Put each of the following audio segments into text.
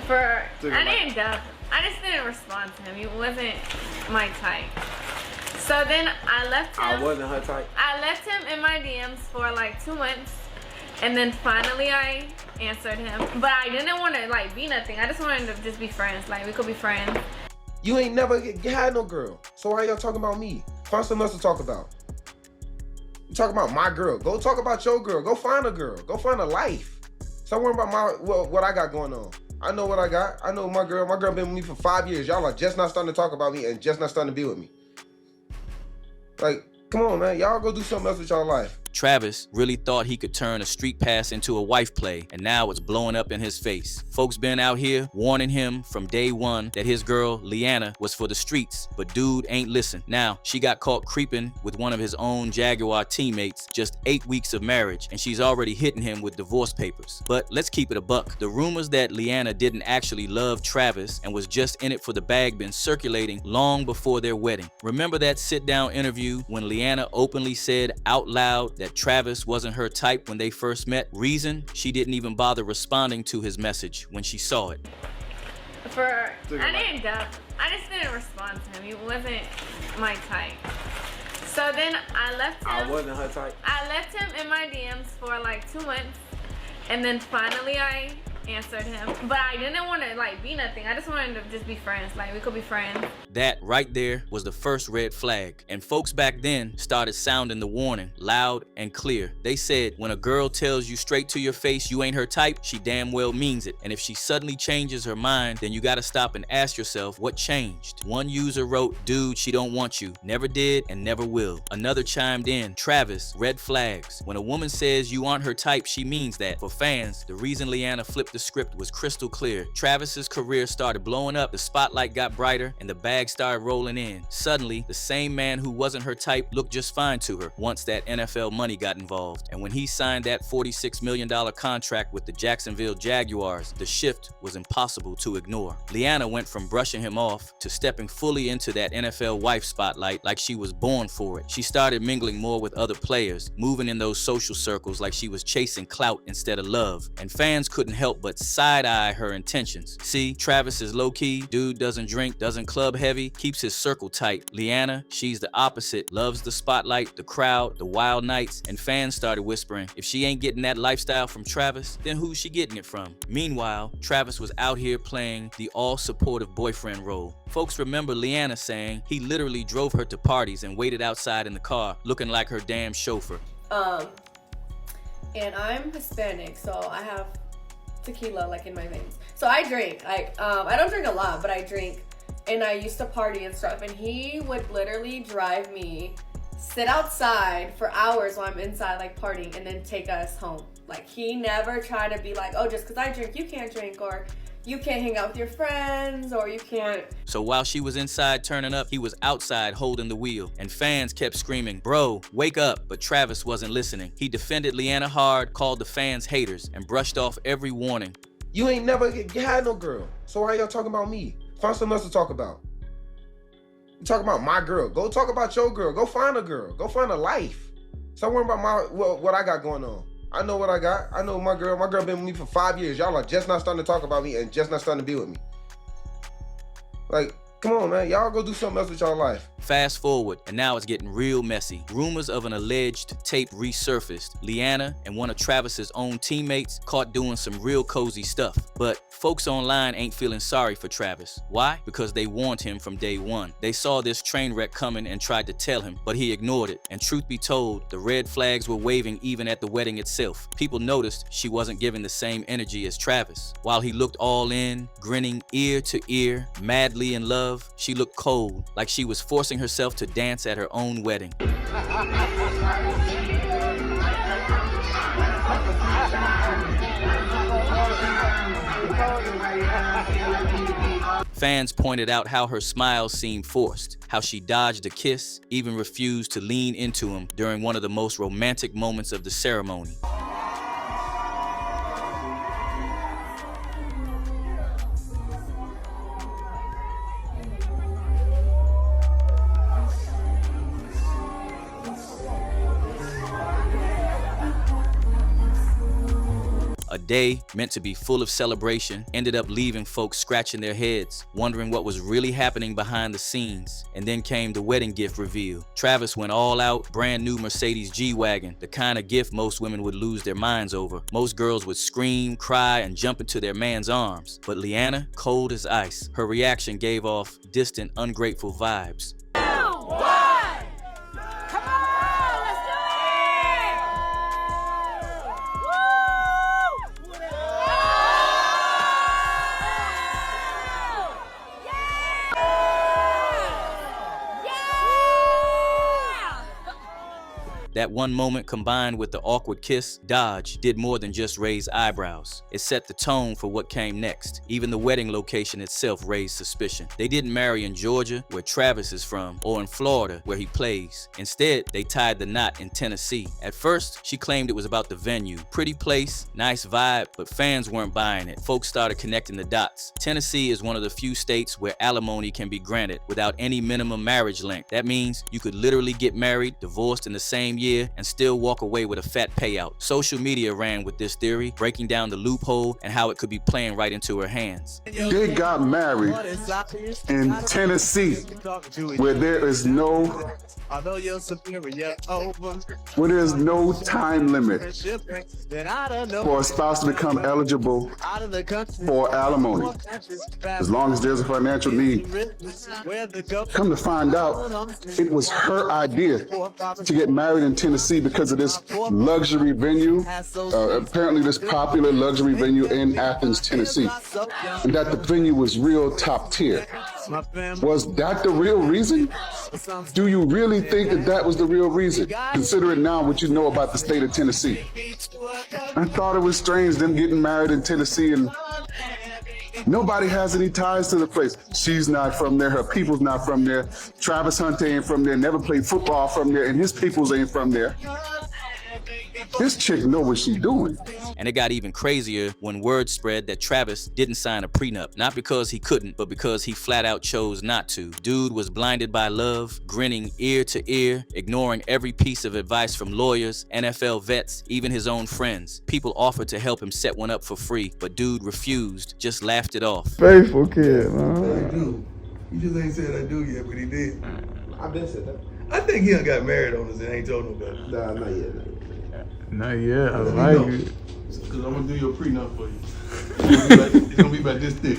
I just didn't respond to him. He wasn't my type. So then I left him. I wasn't her type. I left him in my DMs for like 2 months, and then finally I answered him. But I didn't want to like be nothing. I just wanted to just be friends. Like we could be friends. You ain't never had no girl, so why y'all talking about me? Find something else to talk about. You talk about my girl. Go talk about your girl. Go find a girl. Go find a life. Stop worrying about what I got going on. I know what I got. I know my girl. My girl been with me for 5 years. Y'all are just not starting to talk about me and just not starting to be with me. Like, come on, man. Y'all go do something else with y'all life. Travis really thought he could turn a street pass into a wife play, and now it's blowing up in his face. Folks been out here warning him from day one that his girl, Leanna, was for the streets, but dude ain't listen. Now, she got caught creeping with one of his own Jaguar teammates just 8 weeks of marriage, and she's already hitting him with divorce papers. But let's keep it a buck. The rumors that Leanna didn't actually love Travis and was just in it for the bag been circulating long before their wedding. Remember that sit-down interview when Leanna openly said out loud that Travis wasn't her type when they first met? Reason, she didn't even bother responding to his message when she saw it. I just didn't respond to him. He wasn't my type. So then I left him. I wasn't her type. I left him in my DMs for like 2 months, and then finally I answered him. But I didn't want to like be nothing. I just wanted to just be friends. Like we could be friends. That right there was the first red flag, and folks back then started sounding the warning loud and clear. They said when a girl tells you straight to your face you ain't her type, she damn well means it. And if she suddenly changes her mind, then you gotta stop and ask yourself what changed. One user wrote, "Dude, she don't want you. Never did and never will." Another chimed in, "Travis, red flags. When a woman says you aren't her type, she means that." For fans, the reason Leanna flipped the script was crystal clear. Travis's career started blowing up, the spotlight got brighter, and the bag started rolling in. Suddenly, the same man who wasn't her type looked just fine to her once that NFL money got involved. And when he signed that $46 million contract with the Jacksonville Jaguars, the shift was impossible to ignore. Leanna went from brushing him off to stepping fully into that NFL wife spotlight like she was born for it. She started mingling more with other players, moving in those social circles like she was chasing clout instead of love. And fans couldn't help but side-eye her intentions. See, Travis is low-key, dude doesn't drink, doesn't club heavy, keeps his circle tight. Leanna, she's the opposite, loves the spotlight, the crowd, the wild nights, and fans started whispering, if she ain't getting that lifestyle from Travis, then who's she getting it from? Meanwhile, Travis was out here playing the all-supportive boyfriend role. Folks remember Leanna saying he literally drove her to parties and waited outside in the car, looking like her damn chauffeur. And I'm Hispanic, so I have tequila like in my veins. So I drink. I don't drink a lot, but I drink, and I used to party and stuff. And he would literally drive me, sit outside for hours while I'm inside like partying, and then take us home. Like he never tried to be like, oh, just because I drink, you can't drink, or you can't hang out with your friends, or you can't. So while she was inside turning up, he was outside holding the wheel, and fans kept screaming, bro, wake up, but Travis wasn't listening. He defended Leanna hard, called the fans haters, and brushed off every warning. You ain't never had no girl, so why y'all talking about me? Find something else to talk about. You talk about my girl. Go talk about your girl. Go find a girl. Go find a life. Stop worrying about what I got going on. I know what I got. I know my girl. My girl been with me for 5 years. Y'all are just not starting to talk about me and just not starting to be with me. Like, come on, man. Y'all go do something else with y'all life. Fast forward, and now it's getting real messy. Rumors of an alleged tape resurfaced. Leanna and one of Travis's own teammates caught doing some real cozy stuff. But folks online ain't feeling sorry for Travis. Why? Because they warned him from day one. They saw this train wreck coming and tried to tell him, but he ignored it. And truth be told, the red flags were waving even at the wedding itself. People noticed she wasn't giving the same energy as Travis. While he looked all in, grinning ear to ear, madly in love, she looked cold, like she was forcing herself to dance at her own wedding. Fans pointed out how her smile seemed forced, how she dodged a kiss, even refused to lean into him during one of the most romantic moments of the ceremony. A day meant to be full of celebration ended up leaving folks scratching their heads, wondering what was really happening behind the scenes. And then came the wedding gift reveal. Travis went all out, brand new Mercedes G-Wagon, the kind of gift most women would lose their minds over. Most girls would scream, cry, and jump into their man's arms. But Leanna, cold as ice. Her reaction gave off distant, ungrateful vibes. That one moment combined with the awkward kiss, Dodge, did more than just raise eyebrows. It set the tone for what came next. Even the wedding location itself raised suspicion. They didn't marry in Georgia, where Travis is from, or in Florida, where he plays. Instead, they tied the knot in Tennessee. At first, she claimed it was about the venue. Pretty place, nice vibe, but fans weren't buying it. Folks started connecting the dots. Tennessee is one of the few states where alimony can be granted without any minimum marriage length. That means you could literally get married, divorced in the same year, and still walk away with a fat payout. Social media ran with this theory, breaking down the loophole and how it could be playing right into her hands. They got married in Tennessee, where there is no time limit for a spouse to become eligible for alimony, as long as there's a financial need. Come to find out, it was her idea to get married in Tennessee because of this luxury venue, apparently this popular luxury venue in Athens, Tennessee, and that the venue was real top tier. Was that the real reason? Do you really think that that was the real reason, considering now what you know about the state of Tennessee? I thought it was strange them getting married in Tennessee and nobody has any ties to the place. She's not from there, her people's not from there. Travis Hunt ain't from there, never played football from there, and his peoples ain't from there. This chick know what she's doing. And it got even crazier when word spread that Travis didn't sign a prenup. Not because he couldn't, but because he flat out chose not to. Dude was blinded by love, grinning ear to ear, ignoring every piece of advice from lawyers, NFL vets, even his own friends. People offered to help him set one up for free, but dude refused, just laughed it off. Faithful kid, man. I do. He just ain't said I do yet, but he did. I've been said that. I think he done got married on us and ain't told nobody. Nah, not yet. Not yet. I like it. Because I'm going to do your prenup for you. It's going to be about this thick.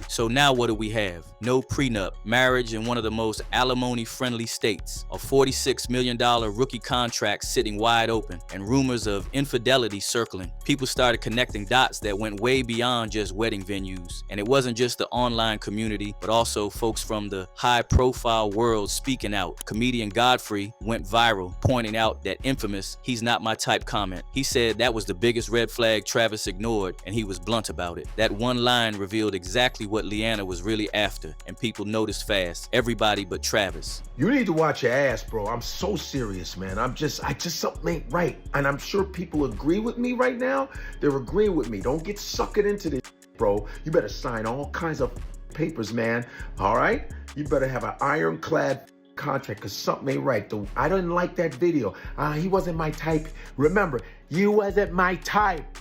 So now what do we have? No prenup, marriage in one of the most alimony-friendly states, a $46 million rookie contract sitting wide open, and rumors of infidelity circling. People started connecting dots that went way beyond just wedding venues. And it wasn't just the online community, but also folks from the high-profile world speaking out. Comedian Godfrey went viral, pointing out that infamous "he's not my type" comment. He said that was the biggest red flag Travis ignored, and he was blunt about it. That one line revealed exactly what Leanna was really after, and people noticed fast. Everybody but Travis. You need to watch your ass, bro. I'm so serious, man. Something ain't right. And I'm sure people agree with me right now. They're agreeing with me. Don't get sucked into this, bro. You better sign all kinds of papers, man. All right? You better have an ironclad contract, because something ain't right. I didn't like that video. He wasn't my type. Remember, you wasn't my type.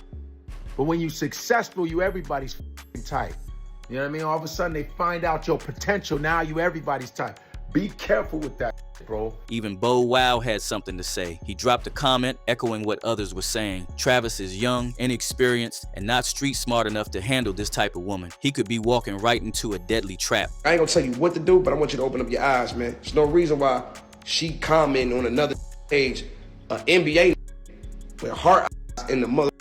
But when you successful, you everybody's type. You know what I mean? All of a sudden, they find out your potential. Now you everybody's type. Be careful with that, bro. Even Bo Wow had something to say. He dropped a comment echoing what others were saying. Travis is young, inexperienced, and not street smart enough to handle this type of woman. He could be walking right into a deadly trap. I ain't gonna tell you what to do, but I want you to open up your eyes, man. There's no reason why she commenting on another page, NBA, with her eyes and the mother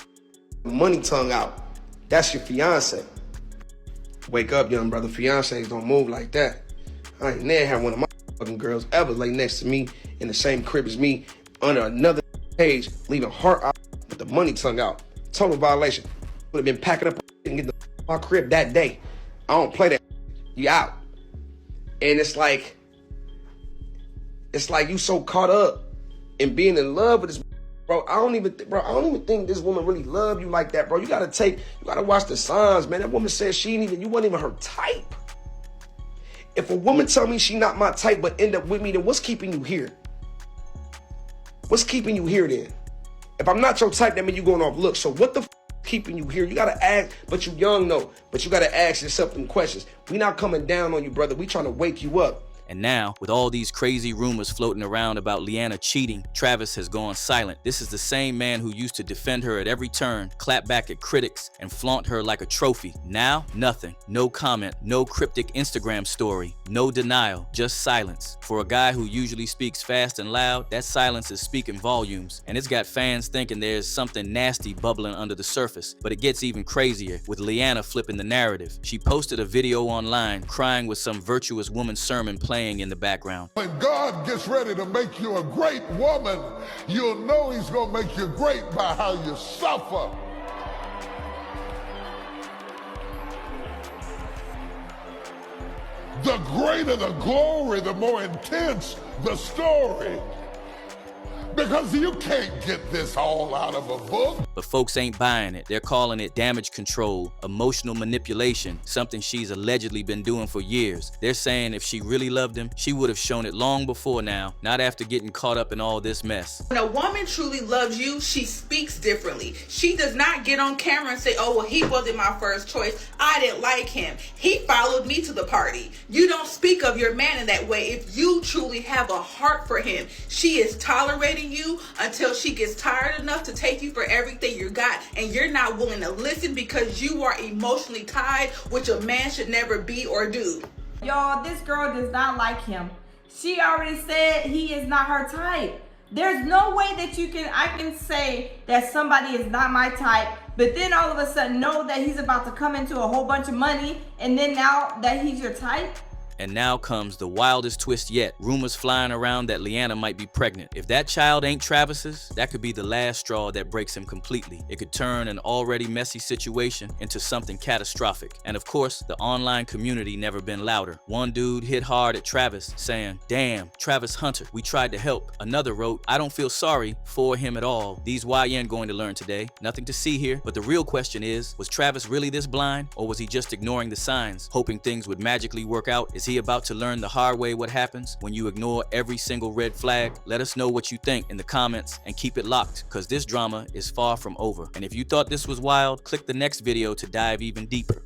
money tongue out. That's your fiance. Wake up, young brother. Fiancés don't move like that. I ain't never had one of my fucking girls ever lay next to me in the same crib as me under another page, leaving her out with the money tongue out. Total violation. Would have been packing up and getting my crib that day. I don't play that. You out. And it's like you so caught up in being in love with this. Bro, I don't even think this woman really love you like that, bro. You gotta watch the signs, man. That woman said you wasn't even her type. If a woman tell me she not my type but end up with me, then what's keeping you here? What's keeping you here then? If I'm not your type, that means you going off looks. So what the keeping you here? You gotta ask, but you young though. But you gotta ask yourself some questions. We not coming down on you, brother. We trying to wake you up. And now, with all these crazy rumors floating around about Leanna cheating, Travis has gone silent. This is the same man who used to defend her at every turn, clap back at critics, and flaunt her like a trophy. Now, nothing. No comment, no cryptic Instagram story, no denial, just silence. For a guy who usually speaks fast and loud, that silence is speaking volumes, and it's got fans thinking there's something nasty bubbling under the surface. But it gets even crazier, with Leanna flipping the narrative. She posted a video online, crying with some virtuous woman's sermon playing in the background. When God gets ready to make you a great woman, you'll know he's gonna make you great by how you suffer. The greater the glory, the more intense the story. Because you can't get this all out of a book. But folks ain't buying it. They're calling it damage control, emotional manipulation, something she's allegedly been doing for years. They're saying if she really loved him, she would have shown it long before now, not after getting caught up in all this mess. When a woman truly loves you, she speaks differently. She does not get on camera and say, oh, well, he wasn't my first choice. I didn't like him. He followed me to the party. You don't speak of your man in that way. If you truly have a heart for him, she is tolerating you until she gets tired enough to take you for everything you got, and you're not willing to listen because you are emotionally tied, which a man should never be or do. Y'all, this girl does not like him. She already said he is not her type. There's no way that I can say that somebody is not my type, but then all of a sudden know that he's about to come into a whole bunch of money, and then now that he's your type. And now comes the wildest twist yet. Rumors flying around that Leanna might be pregnant. If that child ain't Travis's, that could be the last straw that breaks him completely. It could turn an already messy situation into something catastrophic. And of course, the online community never been louder. One dude hit hard at Travis, saying, "Damn, Travis Hunter, we tried to help." Another wrote, "I don't feel sorry for him at all. These YN going to learn today. Nothing to see here." But the real question is, was Travis really this blind? Or was he just ignoring the signs, hoping things would magically work out? Is he about to learn the hard way what happens when you ignore every single red flag? Let us know what you think in the comments and keep it locked, because this drama is far from over. And if you thought this was wild, click the next video to dive even deeper.